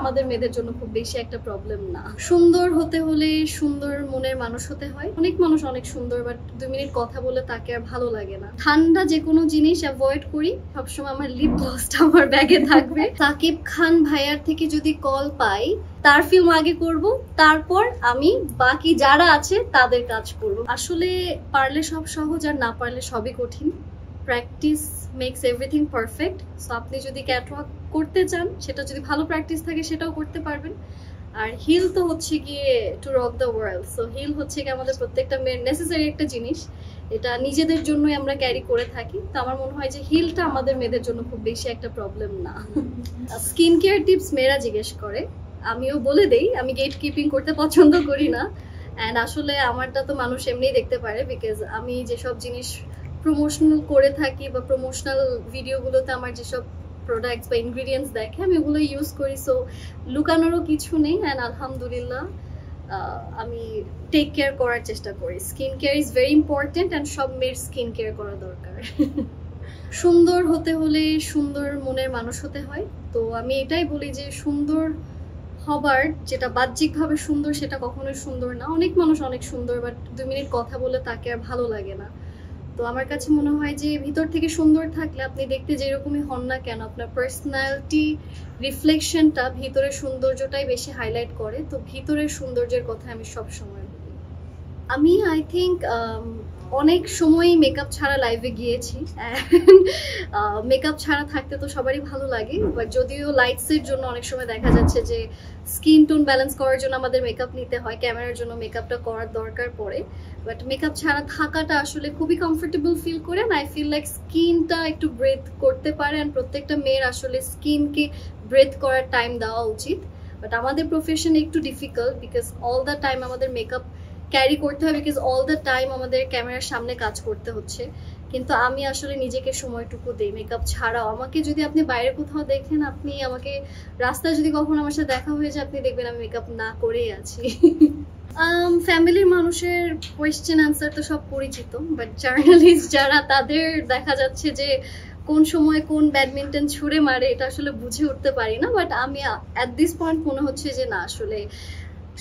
আমাদের মেয়েদের জন্য খুব বেশি একটা প্রবলেম না। সুন্দর হতে হলে সুন্দর মনের মানুষ হতে হয়। অনেক মানুষ অনেক সুন্দর, বাট 2 মিনিট কথা বলে তাকে আর ভালো লাগে না। ঠান্ডা যে কোনো জিনিস অ্যাভয়েড করি। সবসময় আমার লিপ গ্লসটা আমার ব্যাগে থাকবে। সাকিব খান ভাইয়ার থেকে যদি কল পাই, তার ফিল্ম আগে করব, তারপর আমি বাকি যারা আছে তাদের কাজ করব। আসলে পারলে সব সহজ, আর না পারলে সবই কঠিন। Practice makes everything perfect. So আপনি যদি ক্যাটওয়াক করতে চান, সেটা যদি ভালো প্র্যাকটিস থাকে সেটাও করতে পারবেন। আর হিল তো হচ্ছে গিয়ে to rock the world. So heel হচ্ছে গিয়ে আমাদের প্রত্যেকটা মেয়ের নেসেসারি একটা জিনিস। এটা নিজেদের জন্যই আমরা ক্যারি করে থাকি। তো আমার মনে হয় যে হিলটা আমাদের মেয়েদের জন্য খুব বেশি একটা প্রবলেম না। স্কিন কেয়ার টিপস মেয়েরা জিজ্ঞেস করে, আমিও বলে দেই, আমি গেট কিপিং করতে পছন্দ করি না। অ্যান্ড আসলে আমারটা তো মানুষ এমনিই দেখতে পারে, বিকজ আমি যেসব জিনিস প্রমোশনাল করে থাকি বা প্রমোশনাল ভিডিওগুলোতে আমার যেসব প্রোডাক্টস বা ইনগ্রিডিয়েন্টস দেখে আমি ওগুলো ইউজ করি। সো লুকানোরও কিছু নেই। অ্যান্ড আলহামদুলিল্লাহ আমি টেক কেয়ার করার চেষ্টা করি। Skin care is very important, and সব মেয়ের স্কিন কেয়ার করা দরকার। সুন্দর হতে হলে সুন্দর মনের মানুষ হতে হয়। তো আমি এটাই বলি যে সুন্দর হবার যেটা বাহ্যিকভাবে সুন্দর সেটা কখনোই সুন্দর না। অনেক মানুষ অনেক সুন্দর, বাট 2 মিনিট কথা বলে তাকে আর ভালো লাগে না। তো আমার কাছে মনে হয় যে ভিতর থেকে সুন্দর থাকলে আপনি দেখতে যেরকমই হন না কেন, আপনার পার্সোনালিটি রিফ্লেকশনটা ভিতরের সৌন্দর্যটাই বেশি হাইলাইট করে। তো ভিতরের সৌন্দর্যের কথা আমি সব সময় বলি। আমি আই থিঙ্ক অনেক সময় মেকআপ ছাড়া লাইভে গিয়েছি। মেকআপ ছাড়া থাকতে তো সবারই ভালো লাগে, বাট যদিও লাইটসের জন্য অনেক সময় দেখা যাচ্ছে যে স্কিন টোন ব্যালেন্স করার জন্য আমাদের মেকআপ নিতে হয়, ক্যামেরার জন্য মেকআপটা করার দরকার পড়ে। বাট মেকআপ ছাড়া থাকাটা আসলে খুবই কমফোর্টেবল ফিল করে। অ্যান্ড আই ফিল লাইক স্কিনটা একটু ব্রেথ করতে পারে। অ্যান্ড প্রত্যেকটা মেয়ের আসলে স্কিনকে ব্রেথ করার টাইম দেওয়া উচিত। বাট আমাদের প্রফেশন একটু difficult, because all the time আমাদের মেকআপ ক্যারি করতে হবে, বিকজ অল দ্য টাইম আমাদের ক্যামেরার সামনে কাজ করতে হচ্ছে। কিন্তু আমি আসলে নিজেকে সময়টুকু দিই মেকআপ ছাড়াও। আমাকে যদি আপনি বাইরে কোথাও দেখেন, আপনি আমাকে রাস্তায় যদি কখনো আমার সাথে দেখা হয়ে যায়, আপনি দেখবেন আমি মেকআপ না করেই আছি। ফ্যামিলির মানুষের কোয়েশ্চেন আনসার তো সব পরিচিত, বাট জার্নালিস্ট যারা, তাদের দেখা যাচ্ছে যে কোন সময় কোন ব্যাডমিন্টন ছুঁড়ে মারে এটা আসলে বুঝে উঠতে পারি না। বাট আমি অ্যাট দিস পয়েন্ট মনে হচ্ছে যে না, আসলে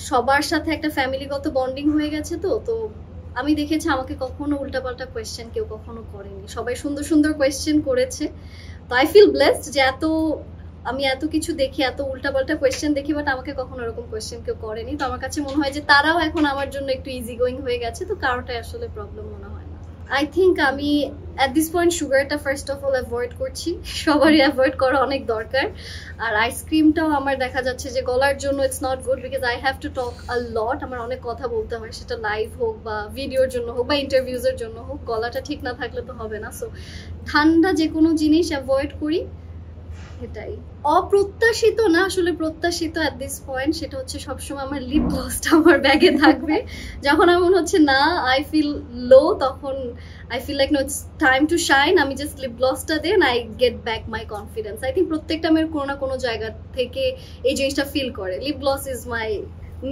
সবার সাথে একটা ফ্যামিলিগত বন্ডিং হয়ে গেছে। তো আমি দেখেছি আমাকে কখনো উল্টাপাল্টা কোয়েশ্চেন কেউ কখনো করেনি, সবাই সুন্দর সুন্দর কোয়েশ্চেন করেছে। তো আই ফিল ব্লেসড যে আমি এত কিছু দেখি, এত উল্টাপাল্টা কোয়েশ্চেন দেখি, বাট আমাকে কখনো এরকম কোয়েশ্চেন কেউ করেনি। তো আমার কাছে মনে হয় যে তারাও এখন আমার জন্য একটু ইজি গোয়িং হয়ে গেছে। তো কারোটাই আসলে প্রবলেম মনে হয় না। আই থিঙ্ক আমি অ্যাট দিস পয়েন্ট সুগারটা ফার্স্ট অফ অল অ্যাভয়েড করছি। সবারই অ্যাভয়েড করা অনেক দরকার। আর আইসক্রিমটাও আমার দেখা যাচ্ছে যে গলার জন্য it's not good, because I have to talk a lot. আমার অনেক কথা বলতে হয়, সেটা লাইভ হোক বা ভিডিওর জন্য হোক বা ইন্টারভিউজের জন্য হোক। গলাটা ঠিক না থাকলে তো হবে না। সো ঠান্ডা যে কোনো জিনিস অ্যাভয়েড করি, এটাই। অপ্রত্যাশিত না, আসলে প্রত্যাশিত অ্যাট দিস পয়েন্ট। সেটা হচ্ছে সবসময় আমার লিপ গ্লসটা আমার ব্যাগে থাকবে। যখন আমার মনে হচ্ছে না, আই ফিল লো, তখন I feel like no it's time to shine, আমি জাস্ট লিপ গ্লসটা then I get back my confidence. I think প্রত্যেকটা মেয়ের কোনো না কোনো জায়গা থেকে এই জিনিসটা ফিল করে। Lip gloss is my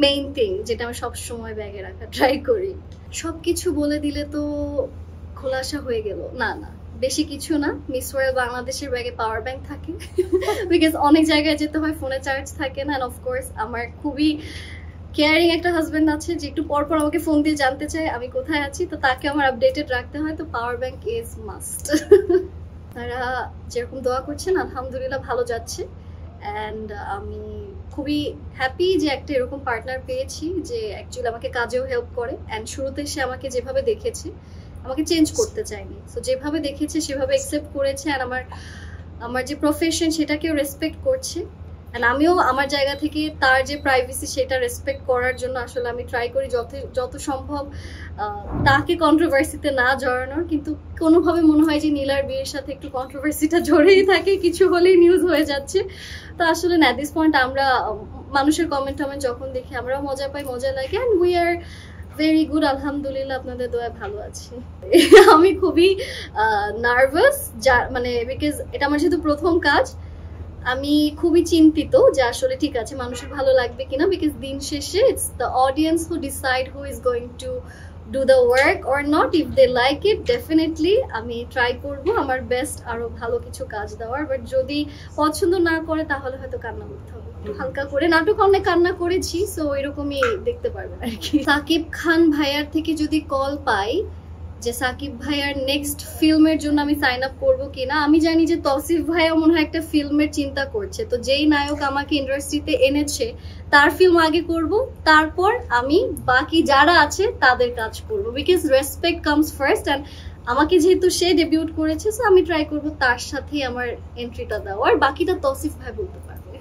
main thing, যেটা আমি সবসময় ব্যাগে রাখা ট্রাই করি। সবকিছু বলে দিলে তো খোলাসা হয়ে গেল, না না, বেশি কিছু না। মিস ওয়ার্ল্ড বাংলাদেশের ব্যাগে পাওয়ার ব্যাংক থাকে, বিকজ অনেক জায়গায় যেতে হয়, ফোনে চার্জ থাকে না। অফকোর্স আমার খুবই কেয়ারিং একটা হাজবেন্ড আছে যে একটু পরপর আমাকে ফোন দিয়ে জানতে চায় আমি কোথায় আছি। তো তাকে আমার আপডেটেড রাখতে হয়। তো পাওয়ার ব্যাংক ইজ মাস্ট। তারা যেরকম দোয়া করছেন, আলহামদুলিল্লাহ ভালো যাচ্ছে। অ্যান্ড আমি খুবই হ্যাপি যে একটা এরকম পার্টনার পেয়েছি যে অ্যাকচুয়ালি আমাকে কাজেও হেল্প করে। অ্যান্ড শুরুতে সে আমাকে যেভাবে দেখেছে, আমাকে চেঞ্জ করতে চাইনি। সো যেভাবে দেখেছে সেভাবে অ্যাকসেপ্ট করেছে। আর আমার যে প্রফেশন সেটাকেও রেসপেক্ট করছে। অ্যান্ড আমিও আমার জায়গা থেকে তার যে প্রাইভেসি সেটা রেসপেক্ট করার জন্য আসলে আমি ট্রাই করি যত সম্ভব তাকে কন্ট্রোভার্সিতে না জড়ানোর। কিন্তু কোনোভাবে মনে হয় যে নীলার বিয়ের সাথে একটু কন্ট্রোভার্সিটা জড়েই থাকে, কিছু হলেই নিউজ হয়ে যাচ্ছে। তো আসলে অ্যাট দিস পয়েন্ট আমরা মানুষের কমেন্ট যখন দেখি আমরাও মজা পাই, মজা লাগে। And we are very good, আলহামদুলিল্লাহ, আপনাদের দোয়ায় ভালো আছি। আমি খুবই নার্ভাস, মানে বিকজ এটা আমার যেহেতু প্রথম কাজ, আমি খুবই চিন্তিত যে আসলে ঠিক আছে মানুষের ভালো লাগবে কিনা। বিকজ দিন শেষে it's the audience who decide who is going to do the work or not, if they like it definitely আমি ট্রাই করব আমার বেস্ট আরো ভালো কিছু কাজ দেওয়ার। বাট যদি পছন্দ না করে তাহলে হয়তো কান্না করতে হবে হালকা করে। নাটক অনেক কান্না করেছি, সো এরকমই দেখতে পারবেন আর কি। সাকিব খান ভাইয়ার থেকে যদি কল পাই যে সাকিব ভাইয়ার নেক্সট ফিল্মের জন্য আমি সাইন আপ করবো কিনা, আমি জানি যে তৌসিফ ভাইয়া মনে হয় একটা ফিল্মের চিন্তা করছে, তো যেই নায়ক আমাকে ইন্ডাস্ট্রিতে এনেছে তার ফিল্ম আগে করব, তারপর আমি বাকি যারা আছে তাদের কাজ করব, because respect comes first. And আমাকে যেহেতু সে ডেবিউট করেছে, সো আমি ট্রাই করব তার সাথেই আমার এন্ট্রিটা দেওয়ার, বাকিটা তৌসিফ ভাই বলতে পারবে।